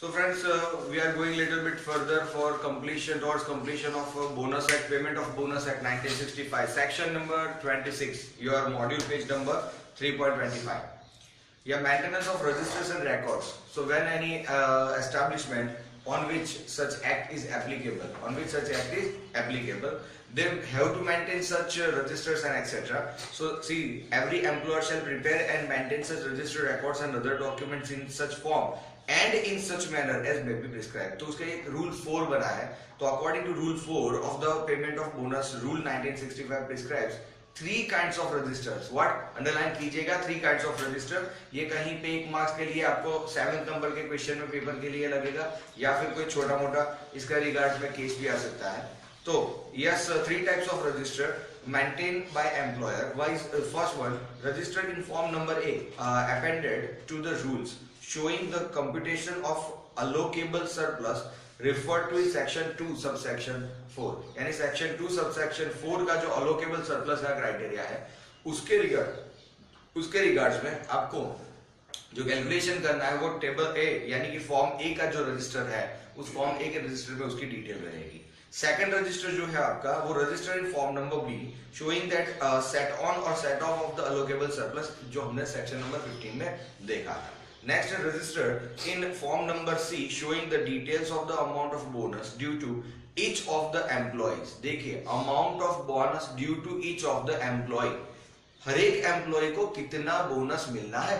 So friends, we are going little bit further for completion towards completion of Bonus Act, Payment of Bonus Act 1965, section number 26, your module page number 3.25. Yeah, maintenance of registers and records. So when any establishment on which such act is applicable, they have to maintain such registers and etc. So see, every employer shall prepare and maintain such register records and other documents in such form and in such manner as may be prescribed. तो उसका एक rule 4 बना है. तो according to rule 4 of the payment of bonus, rule 1965 prescribes three kinds of registers. What? Underline कीजिएगा, three kinds of register. ये कहीं पे एक मार्क्स के लिए आपको 7th नंबर के क्वेश्चन में पेपर के लिए लगेगा या फिर कोई छोटा मोटा इसका रिगार्ड में केस भी आ सकता है. तो yes, three types of register maintained by employer. First one, registered in form number A, appended to the rules showing the computation of allocable surplus referred to in section 2 subsection 4. यानी section 2 subsection 4 का जो allocable surplus का criteria है उसके regards में आपको जो calculation करना है वो टेबल ए यानी कि फॉर्म ए का जो रजिस्टर है उस फॉर्म ए के रजिस्टर में उसकी डिटेल रहेगी. सेकंड रजिस्टर जो है आपका वो register in form number B showing that set on और set off of the allocable surplus जो हमने सेक्शन नंबर 15 में देखा था. Next, registered in form number C showing the details of the amount of bonus due to each of the employees. देखिए, amount of bonus due to each of the employee. हर एक employ को कितना bonus मिलना है,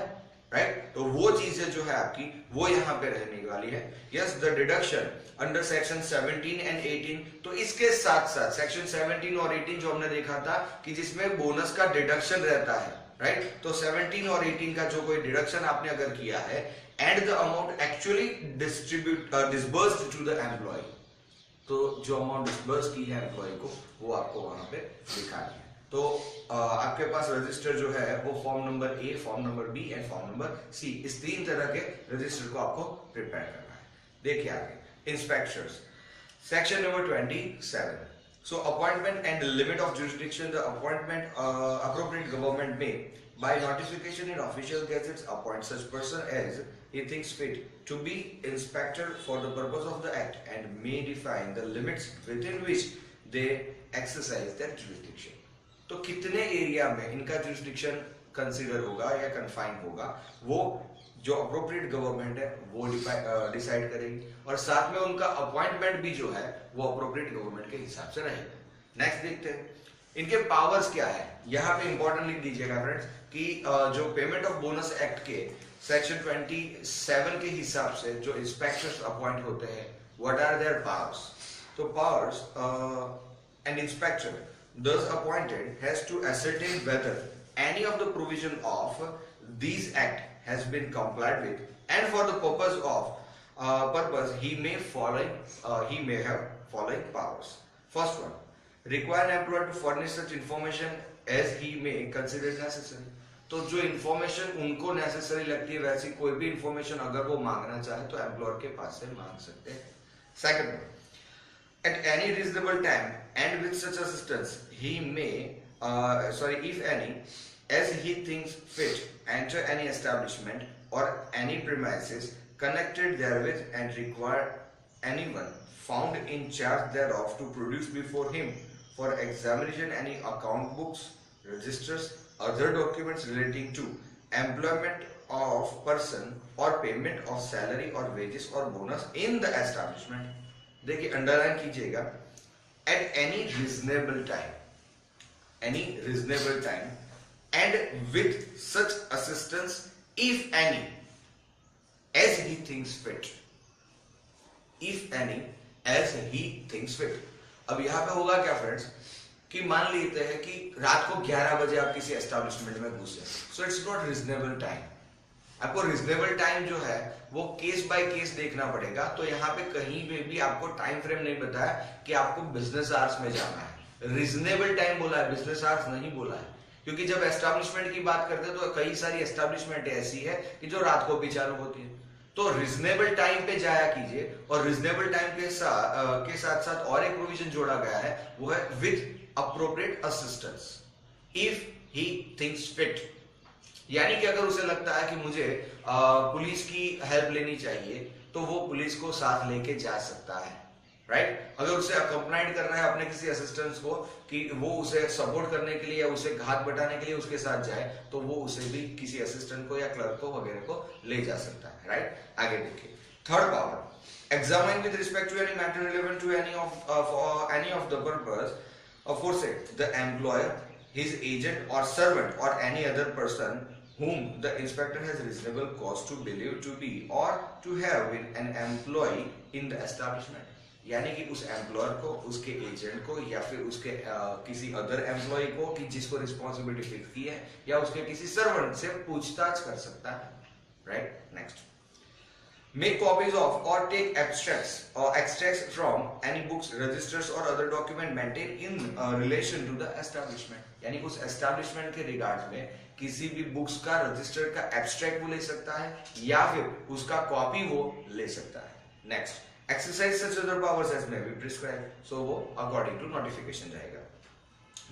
right? तो वो चीजें जो है आपकी वो यहाँ पे रहने वाली है. Yes, the deduction under section 17 and 18. तो इसके साथ साथ section 17 और 18 जो हमने देखा था कि जिसमें बोनस का डिडक्शन रहता है, राइट? तो 17 और 18 का जो कोई डिडक्शन आपने अगर किया है and the amount actually disbursed to the employee, तो जो अमाउंट डिस्बर्स की है एम्प्लॉय को वो आपको वहां पे दिखानी है. तो आपके पास रजिस्टर जो है वो form number A, form number B and form number C, इस तीन तरह के रजिस्टर को आपको प्रिपेयर करना है. देखिए आगे inspectors, section number 27. So appointment and limit of jurisdiction. The appointment appropriate government may by notification in official gazettes appoint such person as he thinks fit to be inspector for the purpose of the act and may define the limits within which they exercise their jurisdiction. तो कितने area में इनका jurisdiction consider होगा या confine होगा वो जो appropriate government है वो डिसाइड करेगी और साथ में उनका अपॉइंटमेंट भी जो है वो अप्रोप्रिएट गवर्नमेंट के हिसाब से रहेगा. नेक्स्ट देखते हैं इनके पावर्स क्या है. यहाँ पे इंपॉर्टेंट लिख दीजिएगा फ्रेंड्स कि जो पेमेंट ऑफ बोनस एक्ट के सेक्शन 27 के हिसाब से जो इंस्पेक्टर्स अपॉइंट होते हैं व्हाट आर देयर पावर्स. तो powers and inspector thus appointed has to ascertain whether any of the provision of these act has been complied with and for the purpose he may have following powers. First one, require an employer to furnish such information as he may consider necessary. तो जो information उनको necessary लगती है वैसी कोई भी information अगर वो मांगना चाहे तो एम्प्लॉयर के पास से मांग सकते हैं. Second, at any reasonable time and with such assistance he may if any as he thinks fit enter any establishment or any premises connected therewith and require anyone found in charge thereof to produce before him for examination any account books, registers, other documents relating to employment of person or payment of salary or wages or bonus in the establishment. देखिए underline कीजिएगा, at any reasonable time and with such assistance if any as he thinks fit. अब यहां पे होगा क्या friends कि मान लेते हैं कि रात को 11 बजे आप किसी एस्टेब्लिशमेंट में घुसे, so it's not reasonable time. आपको रीजनेबल टाइम जो है वो केस बाय केस देखना पड़ेगा. तो यहाँ पे कहीं पे भी आपको टाइम फ्रेम नहीं बताया कि आपको बिजनेस आवर्स में जाना है. रीजनेबल टाइम बोला है, बिजनेस आवर्स नहीं बोला है, क्योंकि जब एस्टेब्लिशमेंट की बात करते हैं तो कई सारी एस्टेब्लिशमेंट ऐसी है कि जो रात को भी चालू होती है. तो रीजनेबल टाइम पे जाया कीजिए. और रीजनेबल टाइम के साथ साथ और एक प्रोविजन जोड़ा गया है वो है with appropriate assistance if he thinks fit. यानी कि अगर उसे लगता है कि मुझे पुलिस की हेल्प लेनी चाहिए तो वो पुलिस को साथ लेके जा सकता है, राइट। अगर उसे अकम्पनाइड करना है अपने किसी असिस्टेंस को कि वो उसे सपोर्ट करने के लिए या उसे घात बटाने के लिए उसके साथ जाए, तो वो उसे भी किसी असिस्टेंट को या क्लर्क को वगैरह को ले जा सकता है, राइट। आगे देखिए third power, examine with respect to any matter relevant to any of the purpose aforesaid, the employer, his agent or servant or any other person whom the inspector has reasonable cause to believe to be or to have been an employee in the establishment। यानी कि उस employer को, उसके agent को या फिर उसके किसी अदर एम्प्लॉय को कि जिसको रिस्पॉन्सिबिलिटी फिक्स की है, या उसके किसी सर्वेंट से पूछताछ कर सकता है, right. Next, make copies of or take abstracts or extracts from any books, registers or other document maintained in relation to the establishment। यानी उस establishment के रिगार्ड में किसी भी बुक्स का, रजिस्टर का एब्स्ट्रैक्ट वो ले सकता है या फिर उसका कॉपी वो ले सकता है। Next, exercise such other powers as may be prescribed, so वो according to notification जाएगा।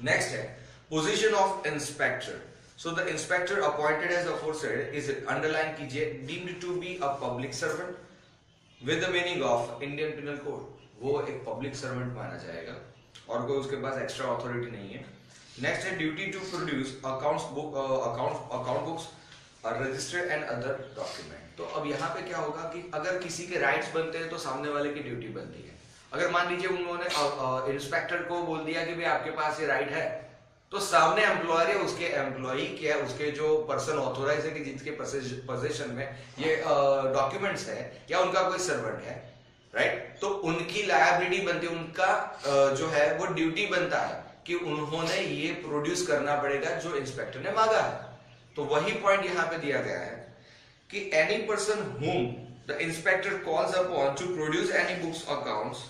नेक्स्ट है position of inspector। So the inspector appointed as aforesaid is underline कीजिए deemed to be a public servant with the meaning of Indian Penal Code। वो एक public servant माना जाएगा और कोई उसके पास extra authority नहीं है। Next है duty to produce account books, register and other document। तो अब यहाँ पे क्या होगा कि अगर किसी के rights बनते हैं तो सामने वाले की ड्यूटी बनती है। अगर मान लीजिए उन्होंने इंस्पेक्टर को बोल दिया कि भाई आपके पास ये राइट है, तो सामने एम्प्लॉयर या उसके एम्प्लॉई क्या उसके जो पर्सन ऑथोराइज है कि जिनके पोजीशन में ये डॉक्यूमेंट्स है या उनका कोई सर्वेंट है, राइट, तो उनकी लायबिलिटी बनती है, उनका जो है वो ड्यूटी बनता है कि उन्होंने ये प्रोड्यूस करना पड़ेगा जो इंस्पेक्टर ने मांगा है। तो वही पॉइंट यहाँ पे दिया गया है कि any person whom the inspector calls upon two produce any books, accounts,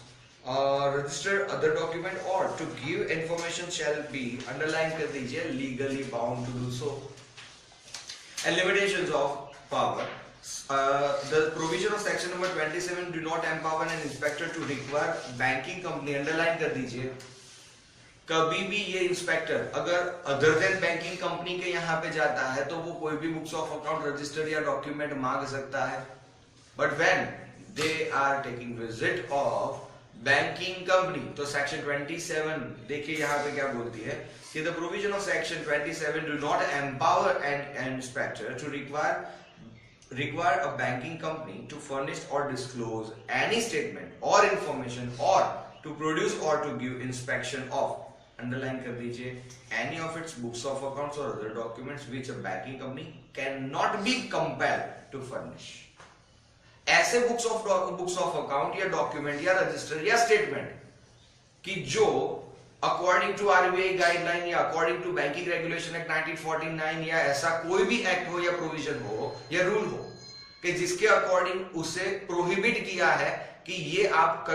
register other document or to give information shall be, underline कर दीजिए, legally bound to do so। And limitations of power, the provision of section number 27 do not empower an inspector to require banking company, underline कर दीजिए। कभी भी ये inspector अगर other than banking company के यहाँ पे जाता है तो वो कोई भी बुक्स ऑफ अकाउंट, रजिस्टर या डॉक्यूमेंट मांग सकता है, but when they are taking visit of banking company, तो सेक्शन 27 देखिए यहाँ पे क्या बोलती है कि the provision of section 27 do not empower an inspector to require a banking company to furnish or disclose any statement or information or to produce or to give inspection of, underline कर दीजिए, any of its books of accounts or other documents which a banking company cannot be compelled to furnish. ऐसे books of account या document या register या statement कि जो according to RBI guideline या according to banking regulation act 1949 या ऐसा कोई भी एक्ट हो या प्रोविजन हो या रूल हो कि जिसके अकॉर्डिंग उसे प्रोहिबिट किया है कि ये आप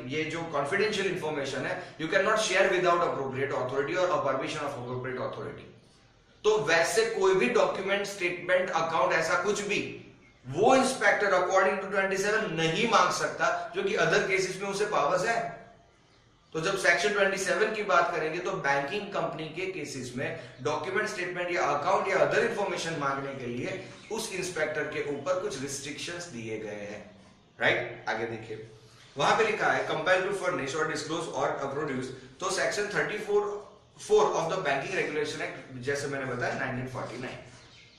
ये जो कॉन्फिडेंशियल इंफॉर्मेशन है you can not share without appropriate authority और परमिशन ऑफ अप्रोप्रिएट अथॉरिटी। तो वैसे कोई भी डॉक्यूमेंट, स्टेटमेंट, अकाउंट, ऐसा कुछ भी वो इंस्पेक्टर अकॉर्डिंग टू 27 नहीं मांग सकता, जो कि अदर केसेस में उसे पावर्स है। तो जब सेक्शन 27 की बात करेंगे तो बैंकिंग कंपनी के केसेस में डॉक्यूमेंट, स्टेटमेंट या अकाउंट या अदर इंफॉर्मेशन मांगने के लिए उस इंस्पेक्टर के ऊपर कुछ रिस्ट्रिक्शंस दिए गए हैं, राइट। आगे देखिए वहां पे लिखा है compel to furnish or disclose और प्रोड्यूस, तो section 34 of the banking regulation act जैसे मैंने बताया 1949,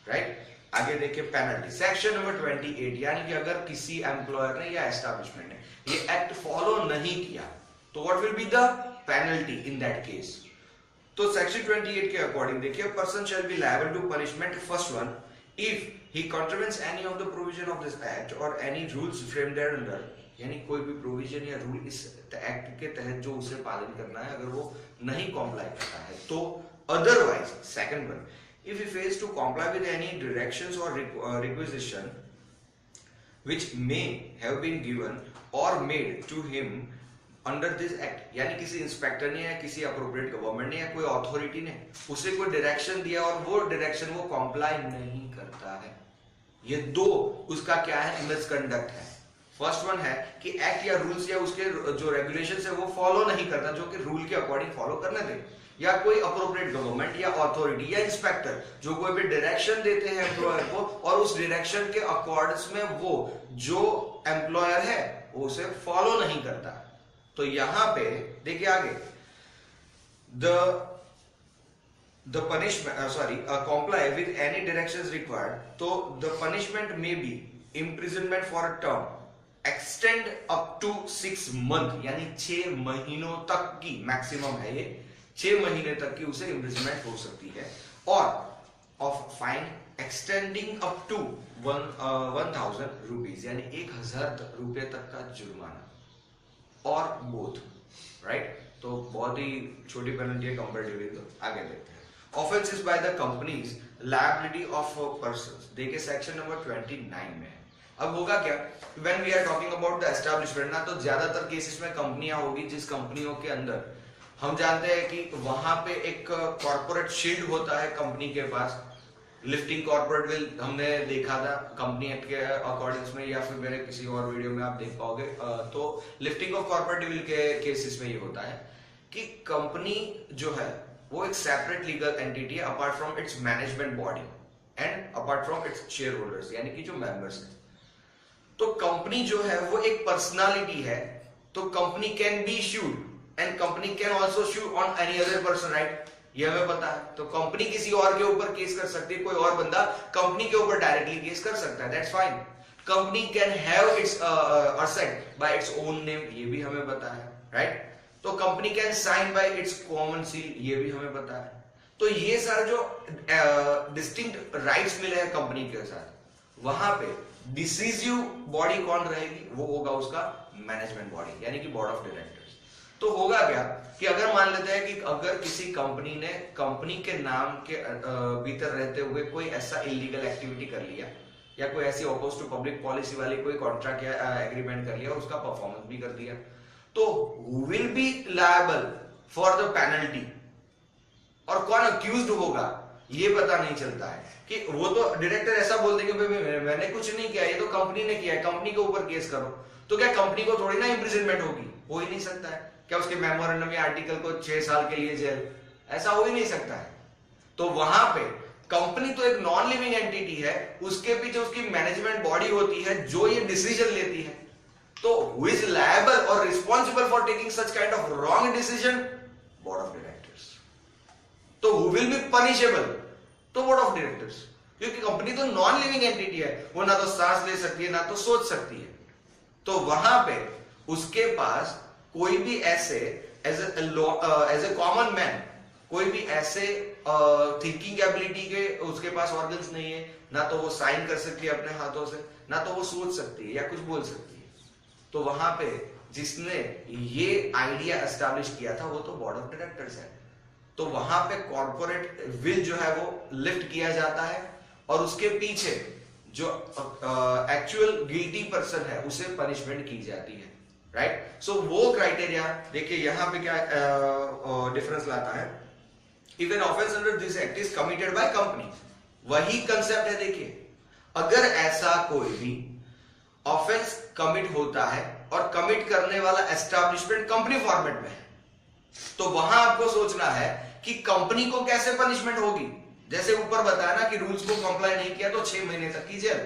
राइट। आगे देखिए पेनल्टी, सेक्शन नंबर 28, यानी कि अगर किसी एम्प्लॉयर ने या एस्टैब्लिशमेंट ने ये एक्ट फॉलो नहीं किया तो what will be the penalty in that case. तो सेक्शन 28 के अकॉर्डिंग देखिए person shall be liable to punishment, first one, if he contravenes any of the provision of this act और any rules framed thereunder, यानी कोई भी provision या rule इस act के तहत जो उसे पालन करना है अगर वो नहीं कॉम्प्लाई करता है तो। Otherwise second one, if he fails to comply with any directions or requisition which may have been given or made to him under this act, यानी किसी इंस्पेक्टर ने या किसी अप्रोप्रिएट गवर्नमेंट ने या कोई अथॉरिटी ने उसे कोई डायरेक्शन दिया और वो डायरेक्शन वो कॉम्प्लाई नहीं करता है, ये दो उसका क्या है, मिसकंडक्ट है। फर्स्ट वन है कि एक्ट या रूल्स या उसके जो रेगुलेशंस है वो फॉलो नहीं करता जो कि रूल के अकॉर्डिंग फॉलो करने थे, या कोई अप्रोप्रिएट गवर्नमेंट या अथॉरिटी या इंस्पेक्टर जो कोई भी डायरेक्शन देते हैं एम्प्लॉयर को और उस डायरेक्शन के अकॉर्डिंग्स में वो जो एम्प्लॉयर है वो उसे फॉलो नहीं करता। तो यहां पे देखिए आगे, the punishment comply with any directions required, तो the punishment may be imprisonment for a term extend up to 6 month, यानी 6 महीनों तक की मैक्सिमम है ये, 6 महीने तक की उसे इम्प्रिजनमेंट हो सकती है, or of fine extending up to 1000 rupees, यानी 1000 रुपए तक का जुर्माना, और बोथ, राइट। तो बहुत ही छोटी पेनल्टी है कंपैरेटिवली। तो आगे देखते हैं, offences by the companies liability of persons, देखिए सेक्शन नंबर 29 में। अब होगा क्या, when we are talking about the establishment ना, तो ज्यादातर केसेस में कंपनियां होगी जिस कंपनियों के अंदर हम जानते हैं कि वहां पे एक कॉर्पोरेट शील्ड होता है कंपनी के पास, लिफ्टिंग कॉर्पोरेट विल हमने देखा था कंपनी एक्ट के अकॉर्डिंग्स में, या फिर मेरे किसी और वीडियो में आप देख पाओगे। तो लिफ्टिंग ऑफ कॉर्पोरेट विल के केसेस में ये होता है कि कंपनी जो है वो एक सेपरेट लीगल एंटिटी है apart from its management body and apart from its share holders, यानी कि जो मेंबर्स हैं। तो कंपनी जो है वो एक पर्सनालिटी है, तो company can be should and company can also shoe on any other person, right, ये हमें पता है। तो कंपनी किसी और के ऊपर केस कर सकती है, कोई और बंदा कंपनी के ऊपर डायरेक्टली केस कर सकता है, that's fine. Company can have its asset by its own name, ये भी हमें पता है, राइट। तो company can sign by its common seal, ये भी हमें पता है। तो ये सारे जो डिस्टिंक्ट राइट्स मिले हैं कंपनी के साथ, वहां पे डिसीजिव बॉडी कौन रहेगी, वो होगा उसका मैनेजमेंट बॉडी, यानी कि बोर्ड ऑफ डायरेक्टर्स। तो होगा क्या कि अगर मान लेते हैं कि अगर किसी कंपनी ने कंपनी के नाम के भीतर रहते हुए कोई ऐसा इलीगल एक्टिविटी कर लिया, या कोई ऐसी अपोज टू पब्लिक पॉलिसी वाली कोई कॉन्ट्रैक्ट या एग्रीमेंट कर लिया, उसका परफॉर्मेंस भी कर दिया, तो who will be liable for the penalty, और कौन अक्यूज्ड होगा ये पता नहीं चलता है। कि वो तो डायरेक्टर ऐसा बोल देंगे भाई मैंने कुछ नहीं किया, ये तो कंपनी ने किया है, कंपनी के ऊपर केस करो, तो क्या कंपनी को थोड़ी ना इम्प्रिजनमेंट होगी, हो ही नहीं सकता है। क्या उसके मेमोरेंडम या आर्टिकल को 6 साल के लिए जेल, ऐसा हो ही नहीं सकता है। तो वहां पे कंपनी तो एक नॉन लिविंग एंटिटी है, उसके पीछे उसकी मैनेजमेंट बॉडी होती है जो ये डिसीजन लेती है। तो who is liable or responsible for taking such kind of wrong decision? Board of directors. तो who will be punishable? तो बोर्ड ऑफ डायरेक्टर्स, क्योंकि कंपनी तो नॉन लिविंग एंटिटी है, वो ना तो सांस ले सकती है ना तो सोच सकती है। तो वहां पे उसके पास कोई भी ऐसे एज ए कॉमन मैन कोई भी ऐसे थिंकिंग एबिलिटी के उसके पास ऑर्गन्स नहीं है, ना तो वो साइन कर सकती है अपने हाथों से, ना तो वो सोच सकती है या कुछ बोल सकती है। तो वहां पे जिसने ये आइडिया एस्टैब्लिश किया था वो तो बोर्ड ऑफ डायरेक्टर्स है। तो वहां पे कॉर्पोरेट विल जो है वो लिफ्ट किया जाता है, और उसके पीछे जो एक्चुअल गिल्टी पर्सन है उसे पनिशमेंट की जाती है, राइट। सो वो क्राइटेरिया देखिए यहां पे क्या डिफरेंस लाता है। If an offence under this act is committed by company, वही कंसेप्ट है। देखिए अगर ऐसा कोई भी ऑफेंस कमिट होता है और कमिट करने वाला एस्टैब्लिशमेंट कंपनी फॉर्मेट में है, तो वहां आपको सोचना है कि कंपनी को कैसे पनिशमेंट होगी। जैसे ऊपर बताया ना कि रूल्स को कंप्लाई नहीं किया तो 6 महीने तक की जेल,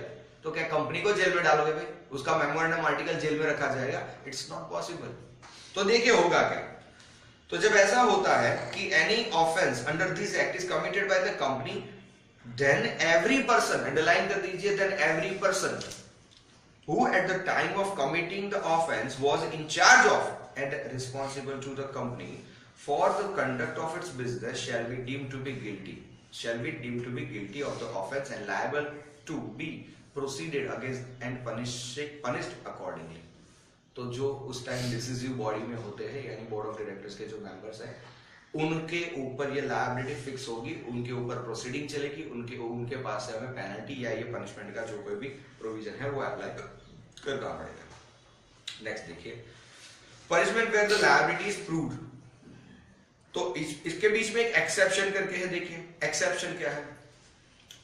तो क्या कंपनी को जेल में डालोगे भाई, उसका मेमोरेंडम आर्टिकल जेल में रखा जाएगा? It's not possible. तो देखिए होगा क्या, तो जब ऐसा होता है कि any offence under this act is committed by the company, then every person, underline कर दीजिए, then every person who at the time of committing the offense was in charge of and responsible to the company for the conduct of its business shall be deemed to be guilty of the offense and liable to be proceeded against and punished accordingly। तो जो उस time decisive body में होते हैं यानी board of directors के जो members हैं, उनके ऊपर ये लायबिलिटी फिक्स होगी, उनके ऊपर प्रोसीडिंग चलेगी, उनके पास से हमें पेनल्टी या ये पनिशमेंट का जो कोई भी प्रोविजन है वो अप्लाई करना पड़ेगा। नेक्स्ट देखिए, punishment where the liability is proved. तो इसके बीच में एक एक्सेप्शन करके है। देखिए एक्सेप्शन क्या है,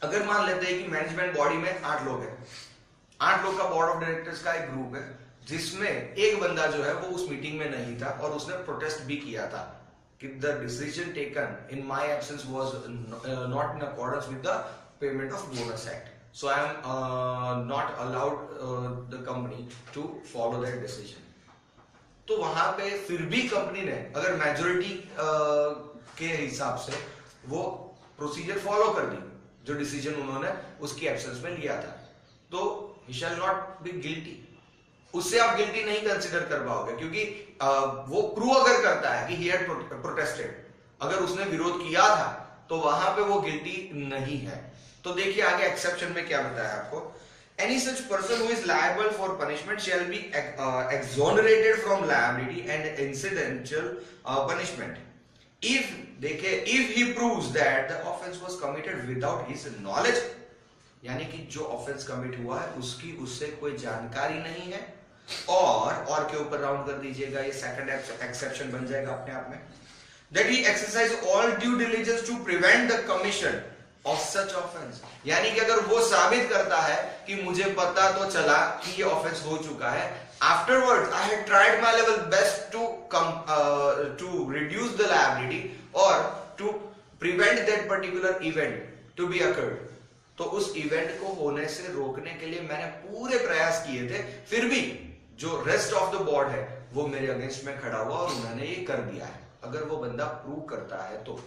अगर मान लेते हैं कि मैनेजमेंट बॉडी में 8 लोग हैं, 8 लोग का बोर्ड ऑफ डायरेक्टर्स का एक ग्रुप है, जिसमें एक बंदा जो है वो उस मीटिंग में नहीं था और उसने प्रोटेस्ट भी किया था कि the decision taken in my absence was not in accordance with the payment of bonus act. So I am not allowed the company to follow that decision. तो वहां पे फिर भी कंपनी ने अगर मेजोरिटी के हिसाब से वो प्रोसीजर फॉलो कर दी जो डिसीजन उन्होंने उसकी एब्सेंस में लिया था, तो ही शैल नॉट बी गिल्टी. उससे आप गिल्टी नहीं कंसिडर कर पाओगे, क्योंकि वो प्रूव अगर करता है कि ही हैड प्रोटेस्टेड, अगर उसने विरोध किया था तो वहां पे वो गिल्टी नहीं है. तो देखिए आगे एक्सेप्शन में क्या बताया आपको. Any such person who is liable for punishment shall be exonerated from liability and incidental punishment if he proves that the offense was committed without his knowledge. यानी कि जो ऑफेंस कमिट हुआ है उसकी उससे कोई जानकारी नहीं है. और के ऊपर राउंड कर दीजिएगा, ये सेकंड एक्सेप्शन बन जाएगा अपने आप में. That he exercise all due diligence to prevent the commission of such offense. यानी कि अगर वो साबित करता है कि मुझे पता तो चला कि ये ऑफेंस हो चुका है, afterwards I had tried my level best to reduce the liability or to prevent that particular event to be occurred. तो उस इवेंट को होने से रोकने के लिए मैंने पूरे प्रयास किए थे, फिर भी जो रेस्ट ऑफ द बोर्ड है वो मेरे अगेंस्ट में खड़ा हुआ और उन्होंने ये कर दिया है. अगर वो बंदा प्रूव करता है तो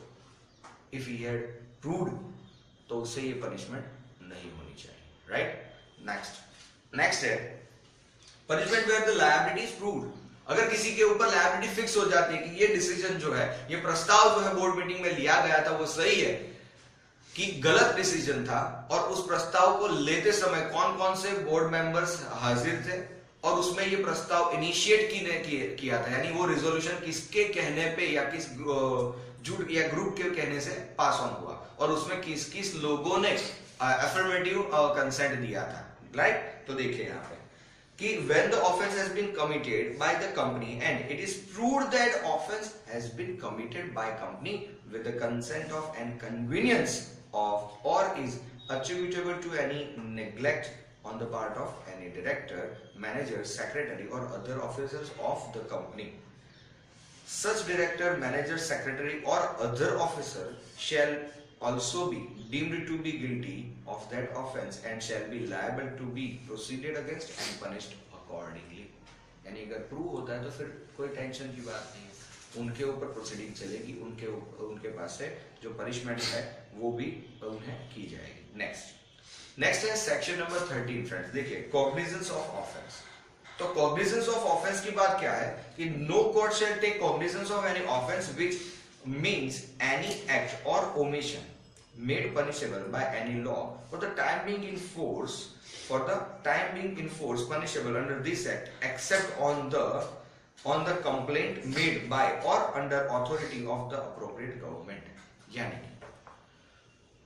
इफ ही हैड प्रूव्ड तो उससे ये पनिशमेंट नहीं होनी चाहिए. राइट. नेक्स्ट है punishment where the liability is proved. अगर किसी के ऊपर लायबिलिटी फिक्स हो जाती है कि ये डिसीजन जो है, ये प्रस्ताव जो है बोर्ड मीटिंग में लिया गया था वो सही है, कि गलत डिसीजन था, और उस प्रस्ताव को लेते समय कौन कौन से बोर्ड मेंबर्स हाजिर थे और उसमें ये प्रस्ताव इनिशिएट किया था, यानी वो रिजोल्यूशन किसके कहने पे या किस जुट या ग्रुप के कहने से पास ऑन हुआ और उसमें किस किस लोगों ने अफर्मेटिव कंसेंट दिया था. राइट. तो देखिए यहाँ पे कि when the offense has been committed by the company and it is proved that offense has been committed by company with the consent of and convenience of or is attributable to any neglect on the part of any director, manager, secretary or other officers of the company. Such director, manager, secretary or other officer shall also be deemed to be guilty of that offense and shall be liable to be proceeded against and punished accordingly. यानी अगर prove होता है तो फिर कोई tension की बात नहीं है, उनके ऊपर प्रोसीडिंग चलेगी, उनके पास से जो पनिशमेंट है वो भी उन्हें की जाएगी. नेक्स्ट है सेक्शन नंबर 13 फ्रेंड्स. देखिए कॉग्निजेंस ऑफ ऑफेंस. तो कॉग्निजेंस ऑफ ऑफेंस की बात क्या है कि no court shall take cognizance of any offence which means any act or omission made punishable by any law for the time being in force punishable under this act except on the complaint made by or under authority of the appropriate government. यानी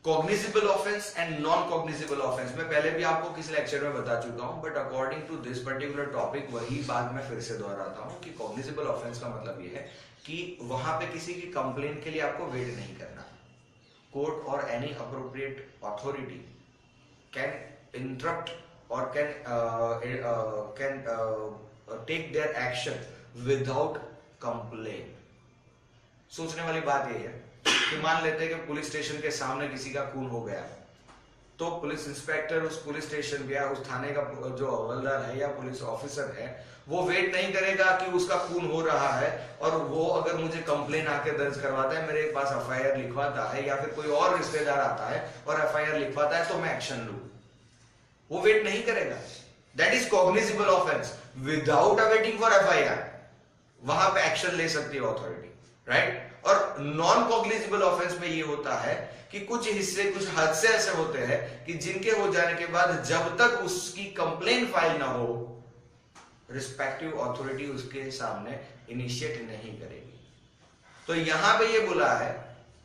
cognizable offence and non cognizable offence मैं पहले भी आपको किसी lecture में बता चुका हूं, but according to this particular topic वही बात मैं फिर से दोहराता हूं कि कॉग्निजिबल ऑफेंस का मतलब ये है कि वहां पे किसी की कंप्लेंट के लिए आपको वेट नहीं करना. Court or any appropriate authority can interrupt or can take their action without complaint. सोचने वाली बात ये है कि मान लेते हैं कि पुलिस स्टेशन के सामने किसी का खून हो गया, तो पुलिस इंस्पेक्टर उस पुलिस स्टेशन या उस थाने का जो हवलदार है या पुलिस ऑफिसर है वो वेट नहीं करेगा कि उसका खून हो रहा है और वो अगर मुझे कंप्लेन आके दर्ज करवाता है, मेरे पास एफआईआर लिखवाता है या फिर कोई और रिश्तेदार आता है और एफआईआर लिखवाता है तो मैं एक्शन लूं. वो वेट नहीं करेगा. That is cognizable offence. Without awaiting for FIR वहां पे एक्शन ले सकती है अथॉरिटी. राइट. और नॉन कॉग्निजिबल ऑफेंस में ये होता है कि कुछ हिस्से कुछ हादसे ऐसे होते हैं कि जिनके हो जाने के बाद जब तक उसकी कंप्लेन फाइल ना हो रिस्पेक्टिव अथॉरिटी उसके सामने इनिशिएट नहीं करेगी. तो यहां पे ये बोला है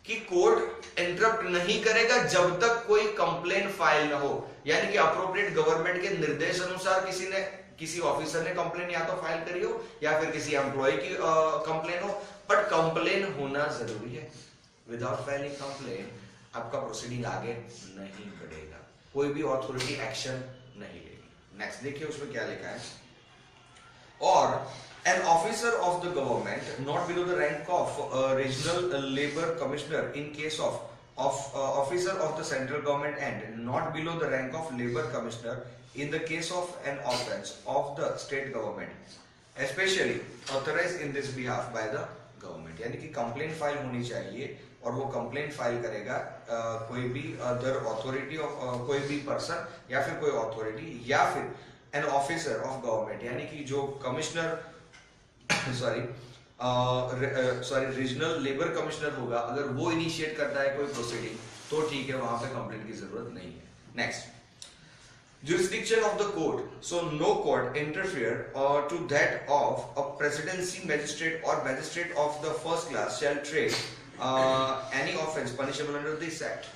कि कोर्ट इंटरप्ट नहीं करेगा जब तक कोई कंप्लेन फाइल ना हो, यानी कि अप्रोप्रिएट गवर्नमेंट के निर्देश अनुसार किसी ऑफिसर ने कंप्लेन या तो फाइल करी हो या फिर किसी एम्प्लॉय की कंप्लेन हो, बट कंप्लेन होना जरूरी है. विदाउट फाइलिंग कंप्लेन आपका प्रोसीडिंग आगे नहीं बढ़ेगा, कोई भी अथॉरिटी एक्शन नहीं लेगी. नेक्स्ट देखिए उसमें क्या लिखा है. और An officer of the government not below the rank of regional labor commissioner in case of officer of the central government and not below the rank of labor commissioner in the case of an offence of the state government especially authorized in this behalf by the government. यानी कि complaint file होनी चाहिए और वो complaint file करेगा कोई भी other authority of कोई भी पर्सन या फिर कोई अथॉरिटी या फिर एन ऑफिसर ऑफ गवर्नमेंट यानी कि जो commissioner sorry regional labour commissioner होगा, अगर वो इनिशिएट करता है कोई प्रोसीडिंग तो ठीक है, वहां पे कंप्लेंट की जरूरत नहीं है. Next, jurisdiction of the court, so no court interfere to that of a presidency magistrate or magistrate of the first class shall treat any offence punishable under this act.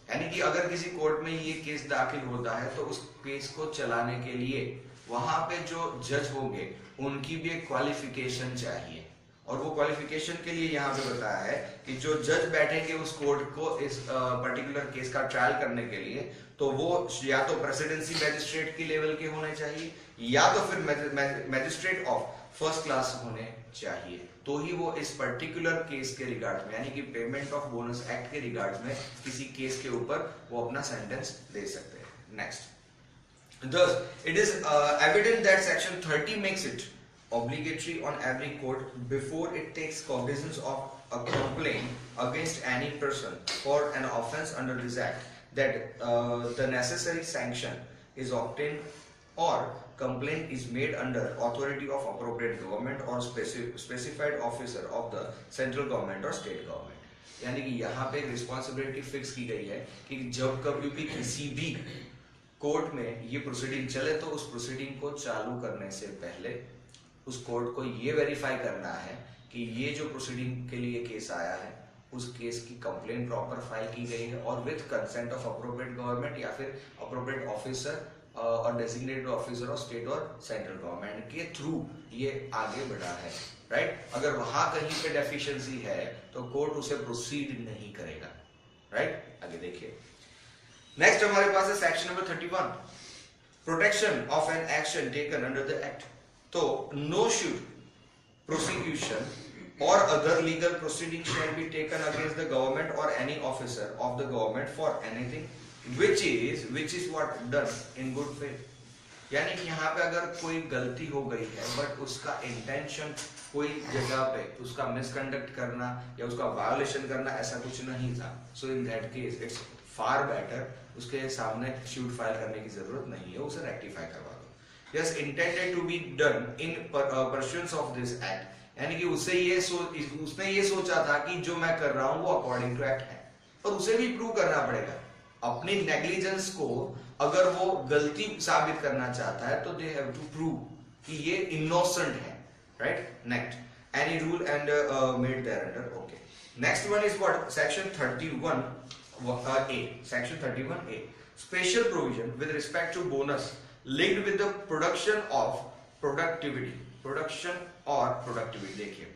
यानी कि अगर किसी कोर्ट में ये केस दाखिल होता है तो उस केस को चलाने के लिए वहां पे जो जज होंगे उनकी भी एक क्वालिफिकेशन चाहिए, और वो क्वालिफिकेशन के लिए यहाँ पे बताया है कि जो जज बैठेंगे उस कोर्ट को इस पर्टिकुलर केस का ट्रायल करने के लिए, तो वो या तो प्रेसिडेंसी मैजिस्ट्रेट की लेवल के होने चाहिए या तो फिर मैजिस्ट्रेट ऑफ फर्स्ट क्लास होने चाहिए, तो ही वो इस पर्टिकुलर केस के रिगार्ड में यानी कि पेमेंट ऑफ बोनस एक्ट के रिगार्ड में किसी केस के ऊपर वो अपना सेंटेंस दे सकते हैं. Next, thus it is evident that section 30 makes it obligatory on every court before it takes cognizance of a complaint against any person for an offence under this act that the necessary sanction is obtained or complaint is made under authority of appropriate government or specified officer of the central government or state government. यानी कि यहाँ पे एक responsibility fix की गई है कि जब कभी भी किसी भी कोर्ट में ये प्रोसीडिंग चले तो उस प्रोसीडिंग को चालू करने से पहले उस कोर्ट को ये वेरीफाई करना है कि ये जो प्रोसीडिंग के लिए केस आया है उस केस की कंप्लेंट प्रॉपर फाइल की गई है और with consent of appropriate government या फिर अप्रोप्रिएट ऑफिसर और डेजिग्नेटेड ऑफिसर ऑफ स्टेट और सेंट्रल गवर्नमेंट के थ्रू ये आगे बढ़ा है. राइट, अगर वहां कहीं पे डेफिशिएंसी है तो कोर्ट उसे प्रोसीड नहीं करेगा. राइट, आगे देखिए. नेक्स्ट हमारे पास है section number 31, protection of an action taken under the act. तो no should prosecution or other legal proceeding shall be taken against the government or any officer of the government for anything which is what done in good faith. यानी कि यहाँ पे अगर कोई गलती हो गई है बट उसका इंटेंशन कोई जगह पे उसका मिसकंडक्ट करना या उसका वायोलेशन करना ऐसा कुछ नहीं था, so in that case it's far better उसके सामने शूट फाइल करने की जरूरत नहीं है, उसे रेक्टिफाई करवा दो. Yes, intended to be done in pursuance of this act, यानी कि उसने ये सोचा था कि जो मैं कर रहा हूं वो अकॉर्डिंग टू एक्ट है, और उसे भी प्रूव करना पड़ेगा अपनी नेग्लिजेंस को. अगर वो गलती साबित करना चाहता है तो दे हैव टू प्रूव कि ये इनोसेंट है. Right, next, any rule and made thereunder. Okay, next one is what, section 31A. Section 31A, special provision with respect to bonus linked with the production of productivity. Production or productivity, देखिए,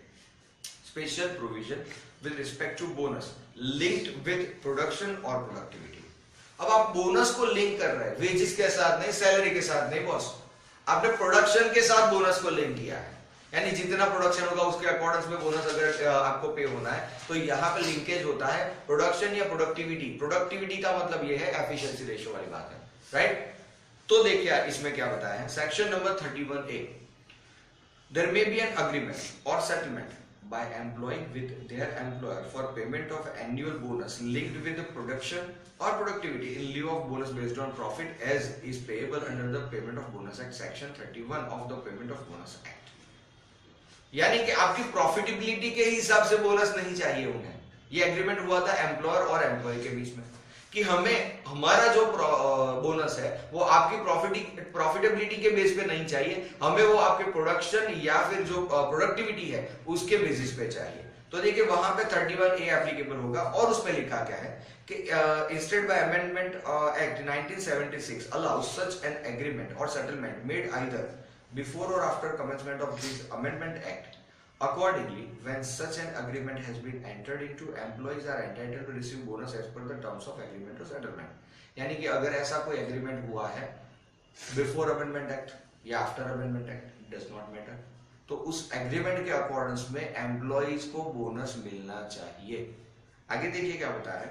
special provision with respect to bonus linked with production or productivity. अब आप bonus को link कर रहे हैं wages के साथ नहीं, सैलरी के साथ नहीं बॉस, आपने प्रोडक्शन के साथ बोनस को लिंक किया है. यानी जितना प्रोडक्शन होगा उसके अकॉर्डिंग में बोनस अगर आपको पे होना है तो यहाँ पे लिंकेज होता है प्रोडक्शन या प्रोडक्टिविटी. प्रोडक्टिविटी का मतलब ये है एफिशिएंसी रेशियो वाली बात है. राइट, तो देखिए इसमें क्या बताया है, section number 31A. There may be an agreement or settlement by employee with their employer for payment of annual bonus linked with the production or productivity in lieu of bonus based on profit as is payable under the Payment of Bonus Act, Section 31 of the Payment of Bonus Act. यानी कि आपकी profitability के हिसाब से bonus नहीं चाहिए उन्हें. ये एग्रीमेंट हुआ था एम्प्लॉयर और एम्प्लॉय के बीच में कि हमें हमारा जो बोनस है वो आपकी प्रॉफिटेबिलिटी के बेस पे नहीं चाहिए, हमें वो आपके प्रोडक्शन या फिर जो प्रोडक्टिविटी है उसके बेसिस पे चाहिए. तो देखिए वहां पे 31A एप्लीकेबल होगा और उसमें लिखा क्या है कि instead by amendment act 1976 allows such an agreement or settlement made either before or after commencement of this amendment act. Accordingly, when such an agreement has been entered into, employees are entitled to receive bonus as per the terms of agreement or settlement. यानी कि अगर ऐसा कोई agreement हुआ है before amendment act या after amendment act, does not matter. तो उस एग्रीमेंट के अकॉर्डेंस में एम्प्लॉइज को बोनस मिलना चाहिए। आगे देखिए क्या होता है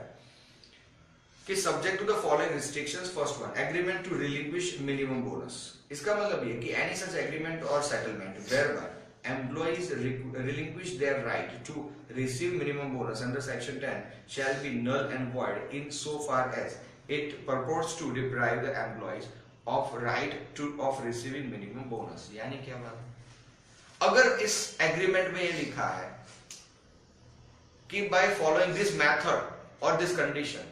कि subject to the following restrictions, first one agreement to relinquish minimum bonus. इसका मतलब ये कि any such agreement or settlement whereby employees relinquish their right to receive minimum bonus under section 10 shall be null and void in so far as it purports to deprive the employees of right to of receiving minimum bonus। यानी क्या बात, अगर इस agreement में ये लिखा है कि by following this method or this condition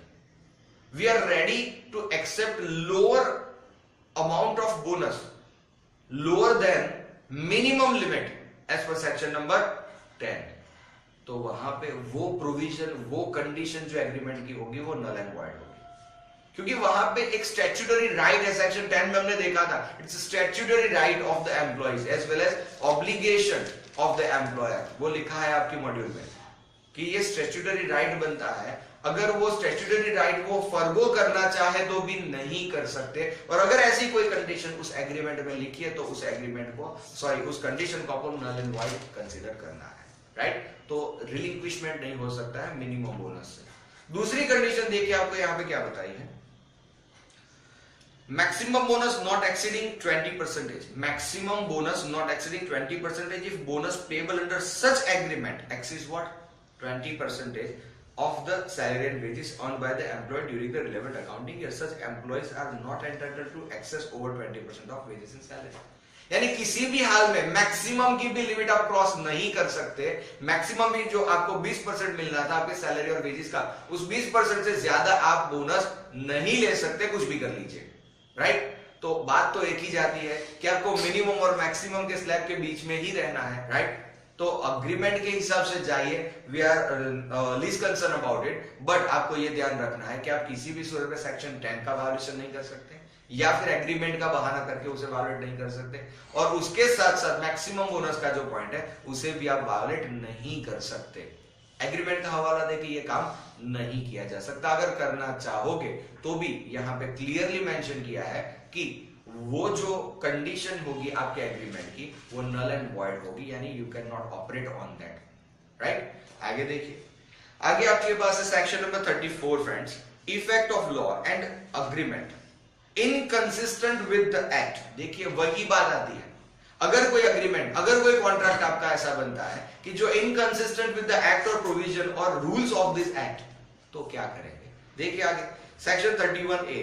we are ready to accept lower amount of bonus lower than minimum limit as per section number 10, तो वहां पे वो प्रोविजन, वो कंडीशन जो एग्रीमेंट की होगी वो नल एंड वॉइड होगी, क्योंकि वहां पे एक स्टैट्यूटरी राइट है। सेक्शन 10 में हमने देखा था its statutory right of the employees as well as obligation of the employer, वो लिखा है आपके मॉड्यूल में कि ये स्टैट्यूटरी राइट बनता है। अगर वो स्टैट्यूटरी राइट को फर्गो करना चाहे तो भी नहीं कर सकते, और अगर ऐसी कोई कंडीशन उस एग्रीमेंट में लिखी है तो उस एग्रीमेंट को उस कंडीशन को आपको नल एंड वॉइड कंसीडर करना है, राइट। तो रिलिंक्विशमेंट नहीं हो सकता है मिनिमम बोनस से। दूसरी कंडीशन देखिए आपको यहाँ पे क्या बताई है, maximum bonus not exceeding 20%, maximum bonus not exceeding 20% if bonus payable under such agreement exceeds what 20% of the salary and wages earned by the employee during the relevant accounting year, such employees are not entitled to access over 20% of wages and salary। यानी किसी भी हाल में maximum की भी limit आप cross नहीं कर सकते। मैक्सिमम भी जो आपको 20% मिलना था आपके सैलरी और वेजेस का, उस 20% से ज्यादा आप बोनस नहीं ले सकते, कुछ भी कर लीजिए, राइट। तो बात तो एक ही जाती है कि आपको मिनिमम और मैक्सिमम के स्लैब के बीच में ही रहना है, राइट। तो अग्रीमेंट के हिसाब से जाइए, we are least concern about it, but आपको ये ध्यान रखना है कि आप किसी भी सूरत में सेक्शन 10 का वायोलेशन नहीं कर सकते या फिर एग्रीमेंट का बहाना करके उसे वायोलेट नहीं कर सकते, और उसके साथ साथ मैक्सिमम बोनस का जो पॉइंट है उसे भी आप वायोलेट नहीं कर सकते। एग्रीमेंट का हवाला देके ये काम नहीं किया जा सकता। अगर करना चाहोगे तो भी यहाँ पे क्लियरली मेंशन किया है कि वो जो कंडीशन होगी आपके एग्रीमेंट की वो नल एंड वॉइड होगी, यानी you can not operate on that, right. आगे देखिए, आगे आपके पास है section number 34 friends, effect of law and agreement inconsistent with the act. देखिए वही बात आती है, अगर कोई एग्रीमेंट, अगर कोई कॉन्ट्रैक्ट आपका ऐसा बनता है कि जो इनकंसिस्टेंट विद द एक्ट और प्रोविजन और रूल्स ऑफ दिस एक्ट, तो क्या करेंगे। देखिए आगे section 31A,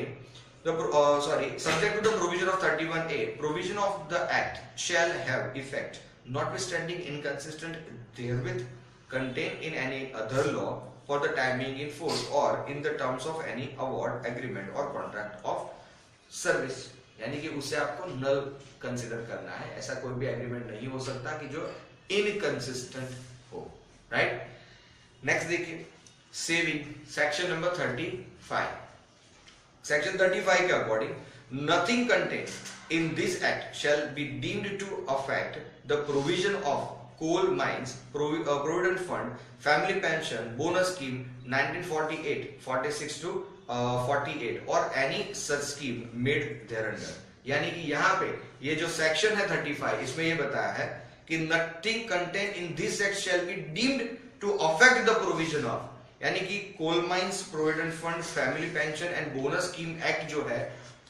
subject to the provision of 31A, provision of the act shall have effect notwithstanding inconsistent therewith contained in any other law for the time being in force or in the terms of any award, agreement or contract of service, यानी कि उसे आपको नल consider करना है। ऐसा कोई भी agreement नहीं हो सकता कि जो इनकंसिस्टेंट हो, राइट। नेक्स्ट देखिए, सेविंग, सेक्शन नंबर 35। सेक्शन 35 के according nothing contained in this act shall be deemed to affect the provision of coal mines, provident fund, family pension, bonus scheme 1948, 46 to 48 or any such scheme made thereunder. यानी कि यहाँ पे ये जो section है 35, इसमें ये बताया है कि nothing contain in this act shall be deemed to affect the provision of, यानी कि coal mines, provident fund, family pension and bonus scheme act जो है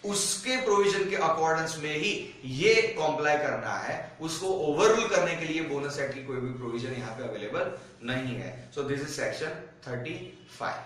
उसके प्रोविजन के अकॉर्डेंस में ही ये कॉम्प्लाई करना है। उसको ओवररूल करने के लिए बोनस एक्ट की कोई भी प्रोविजन यहाँ पे अवेलेबल नहीं है। So this is section 35।